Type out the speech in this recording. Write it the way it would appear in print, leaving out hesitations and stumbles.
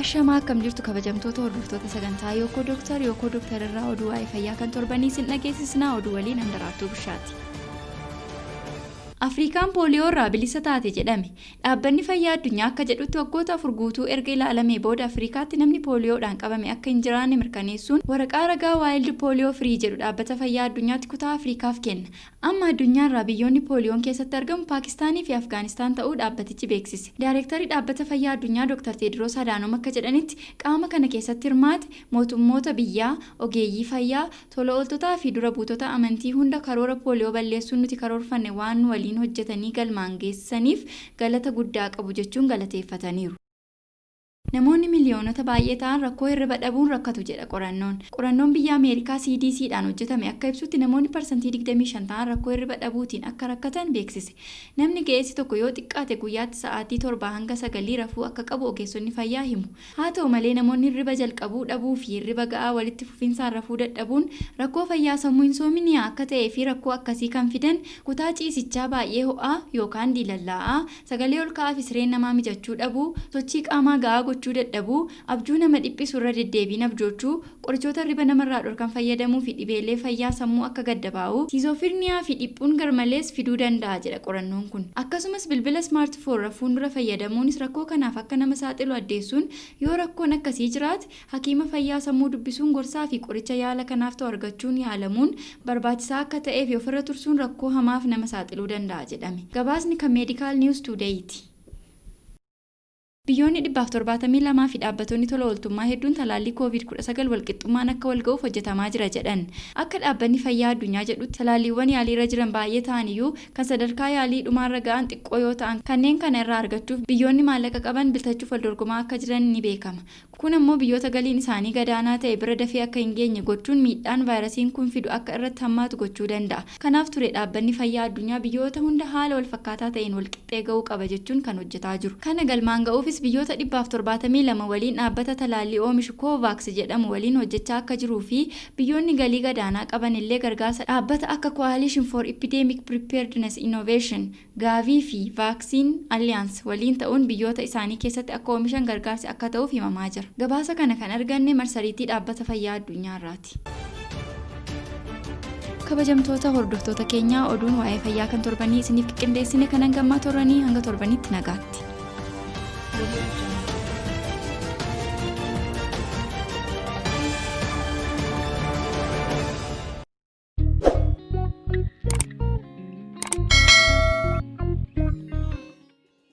Ashamaa akkam jirtu kabajamtoota hordoftoota sagantaa Yookoo Doctor-7024 oduu waa'ee fayyaa kan torbanii isin dhageessisnaa oduu waliin handaraattuu bishaati. Afriikaan pooliyoo irraa bilisa taate jedhame. Dhaabbanni fayyaa addunyaa akka jedhutti waggoota 4 guutuu erga ilaalamee booda Afriikaatti namni pooliyoodhaan qabame akka hin jiraanne mirkaneessuun waraqaa ragaa Wild Polio Free jedhu dhaabbata fayyaa addunyaatti kutaa Afriikaaf kenna. Amma addunyaarraa biyyoonni pooliyoon keessatti argamu Paakistaanii fi Afgaanistaan ta'uu dhaabbatichi beeksise. Daayirektarii dhaabbata fayyaa addunyaa Dr. Tedros Adhanom akka jedhanitti qaama kana keessatti hirmaate mootummoota biyyaa, ogeeyyii fayyaa, tola ooltotaa fi dura buutota amantii hunda karoora pooliyoo balleessuun nuti karoorfanne waan waliin hojjetanii galmaan geessaniif galata guddaa qabu jechuun galateeffataniiru. Namoonni miliyoonota baay'ee ta'an rakkoo hirriba dhabuun rakkatu jedha qorannoon. Qorannoon biyya Ameerikaa CDCdhaan hojjetame akka ibsutti namoonni parsantii 25 ta'an rakkoo hirriba dhabuutiin akka rakkatan beeksise. Namni ga'eessi tokko yoo xiqqaate guyyaatti sa'aatii 7 hanga 9 rafuu akka qabu ogeessonni fayyaa himu. Haa ta'u malee namoonni hirriba jalqabuu dhabuu fi hirriba ga'aa walitti fufinsaan rafuu dadhabuun rakkoo fayyaa sammuu insoominaa akka ta'ee fi rakkoo akkasii kan fidan kutaa ciisichaa baay'ee ho'aa yookaan diilallaa'aa, sagalee ol ka'aa fi sireen namaa mijachuu dhabuu, sochii qaamaa ga'aa gochuu dadhabuu, abjuu nama dhiphisu irra deddeebiin abjoochuu, qorichoota hirriba namarraa dhorkan fayyadamuu fi dhibeelee fayyaa sammuu akka gaddabaa'uu, siizofirniyaa fi dhiphuun garmalees fiduu danda'a jedha qorannoon kun. Akkasumas bilbila smaartifoon rafuun dura fayyadamuunis rakkoo kanaaf akka nama saaxilu addeessuun yoo rakkoon akkasii jiraate hakiima fayyaa sammuu dubbisuun gorsaa fi qoricha yaala kanaaf ta'u argachuun yaalamuun barbaachisaa akka ta'ee fi ofirra tursuun rakkoo hamaaf nama saaxiluu danda'a jedhame. Gabaasni kan Medical News Today'ti. Biyyoonni 172 fi dhaabbattoonni tola ooltummaa hedduun talaallii COVID-19 walqixxummaan akka wal ga'uuf hojjetamaa jira jedhan. Akka dhaabbanni fayyaa addunyaa jedhutti talaalliiwwan yaaliirra jiran baay'ee ta'an iyyuu kan sadarkaa yaalii dhumaarra ga'an xiqqoo yoo ta'an kanneen kana irraa argachuuf biyyoonni maallaqa qaban bitachuuf wal dorgomaa akka jiran ni beekama. Kun ammoo biyyoota galiin isaanii gadaanaa ta'e bira dafee akka hin geenye gochuun miidhaan vaayirasiin kun fidu akka irratti hammaatu gochuu danda'a. Kanaaf ture dhaabbanni fayyaa addunyaa biyyoota hunda haala wal fakkaataa ta'een walqixxee ga'uu qaba jechuun kan hojjetaa jiru. Kana galmaan ga'uuf biyyoota 172 waliin dhaabbata talaallii oomishu Covax jedhamu waliin hojjechaa akka jiruu fi biyyoonni galii gadaanaa qaban illee gargaarsa dhaabbata akka Coalition for Epidemic Preparedness Innovation, Gavi fi Vaccine Alliance waliin ta'uun biyyoota isaanii keessatti akka oomishan gargaarsi akka ta'uuf himamaa jira. Gabaasa kana kan arganne marsariitii dhaabbata fayyaa addunyaarraati. Kabajamtoota hordoftoota keenyaa oduun waa'ee fayyaa kan torbanii isiniif qindeessine kan hangammaa toranii hanga torbanitti nagaatti.